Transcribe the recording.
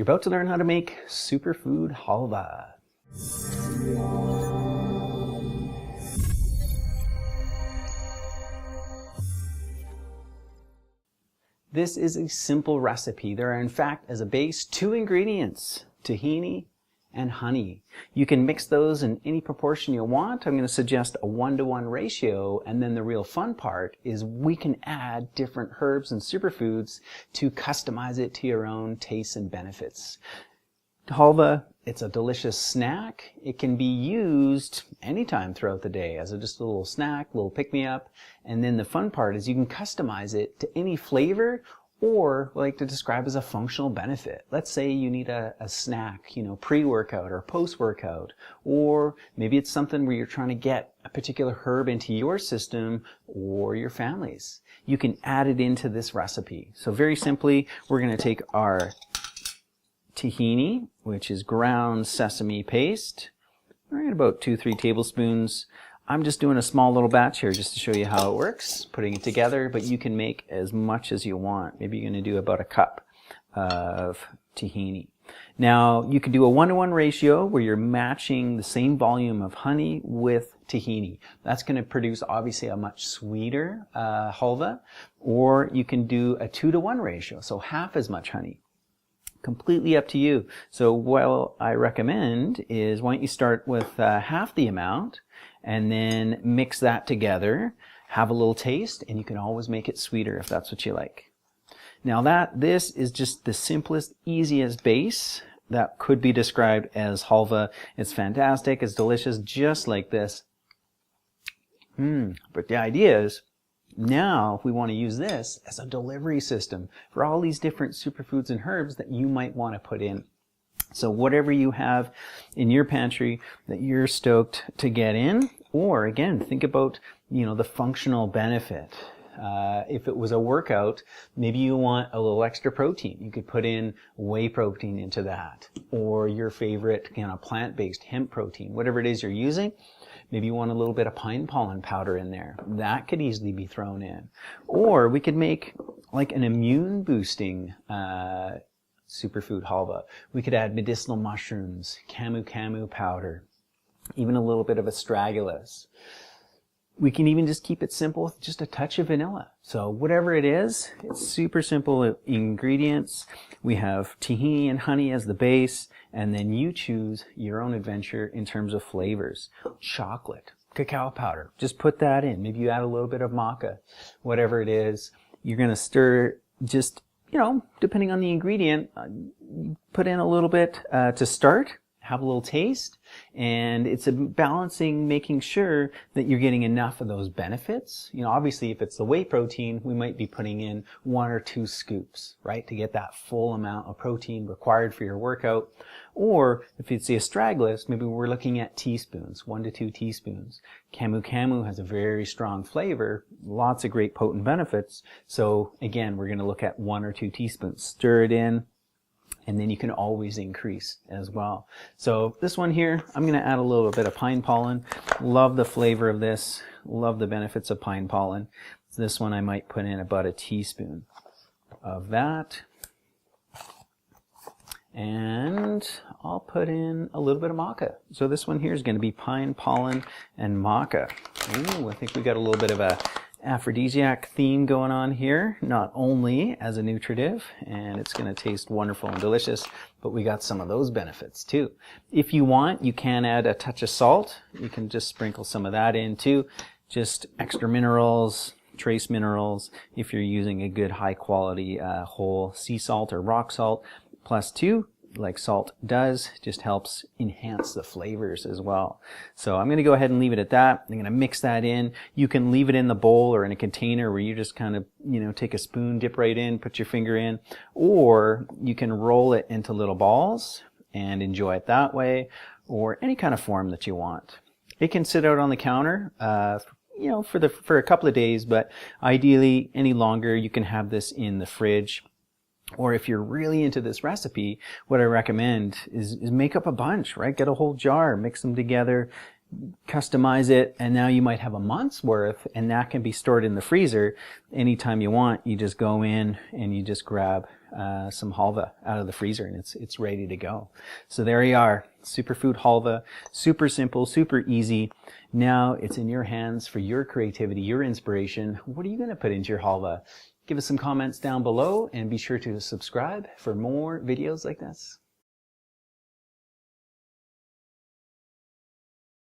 You're about to learn how to make superfood halva. This is a simple recipe. There are in fact as a base 2 ingredients, tahini and honey. You can mix those in any proportion you want. I'm going to suggest a 1-to-1 ratio, and then the real fun part is we can add different herbs and superfoods to customize it to your own tastes and benefits. Halva, it's a delicious snack. It can be used anytime throughout the day as just a little snack, a little pick-me-up. And then the fun part is you can customize it to any flavor or what I like to describe as a functional benefit. Let's say you need a snack, pre-workout or post-workout, or maybe it's something where you're trying to get a particular herb into your system or your family's. You can add it into this recipe. So very simply, we're going to take our tahini, which is ground sesame paste. We're at about 2-3 tablespoons. I'm just doing a small little batch here just to show you how it works, putting it together, but you can make as much as you want. Maybe you're going to do about a cup of tahini. Now, you can do a 1-to-1 ratio where you're matching the same volume of honey with tahini. That's going to produce obviously a much sweeter halva, or you can do a 2-to-1 ratio, so half as much honey. Completely up to you. So what I recommend is why don't you start with half the amount and then mix that together, have a little taste, and you can always make it sweeter if that's what you like. Now this is just the simplest, easiest base that could be described as halva. It's fantastic, it's delicious, just like this. But the idea is, now, if we want to use this as a delivery system for all these different superfoods and herbs that you might want to put in. So whatever you have in your pantry that you're stoked to get in, or again, think about, the functional benefit. If it was a workout, maybe you want a little extra protein. You could put in whey protein into that, or your favorite, plant-based hemp protein, whatever it is you're using. Maybe you want a little bit of pine pollen powder in there. That could easily be thrown in. Or we could make like an immune boosting superfood halva. We could add medicinal mushrooms, camu powder, even a little bit of astragalus. We can even just keep it simple with just a touch of vanilla. So whatever it is, it's super simple ingredients. We have tahini and honey as the base, and then you choose your own adventure in terms of flavors. Chocolate, cacao powder, just put that in. Maybe you add a little bit of maca, whatever it is. You're going to stir just, depending on the ingredient, put in a little bit to start. Have a little taste, and it's a balancing, making sure that you're getting enough of those benefits. Obviously if it's the whey protein, we might be putting in 1 or 2 scoops, right, to get that full amount of protein required for your workout. Or if it's the astragalus, maybe we're looking at teaspoons, 1 to 2 teaspoons. Camu has a very strong flavor, lots of great potent benefits. So again, we're going to look at 1 or 2 teaspoons. Stir it in. And then you can always increase as well. So this one here, I'm going to add a little bit of pine pollen. Love the flavor of this. Love the benefits of pine pollen. This one I might put in about a teaspoon of that. And I'll put in a little bit of maca. So this one here is going to be pine pollen and maca. Ooh, I think we got a little bit of a aphrodisiac theme going on here, not only as a nutritive, and it's going to taste wonderful and delicious, but we got some of those benefits too. If you want, you can add a touch of salt. You can just sprinkle some of that in too. Just extra minerals, trace minerals, if you're using a good high quality whole sea salt or rock salt. Plus 2, like salt does, just helps enhance the flavors as well. So I'm going to go ahead and leave it at that. I'm going to mix that in. You can leave it in the bowl or in a container where you just kind of, take a spoon, dip right in, put your finger in, or you can roll it into little balls and enjoy it that way, or any kind of form that you want. It can sit out on the counter, for a couple of days, but ideally any longer. You can have this in the fridge. Or if you're really into this recipe, what I recommend is make up a bunch, right? Get a whole jar, mix them together, customize it, and now you might have a month's worth, and that can be stored in the freezer anytime you want. You just go in and you just grab some halva out of the freezer, and it's ready to go. So there you are, superfood halva, super simple, super easy. Now it's in your hands for your creativity, your inspiration. What are you going to put into your halva? Give us some comments down below, and be sure to subscribe for more videos like this.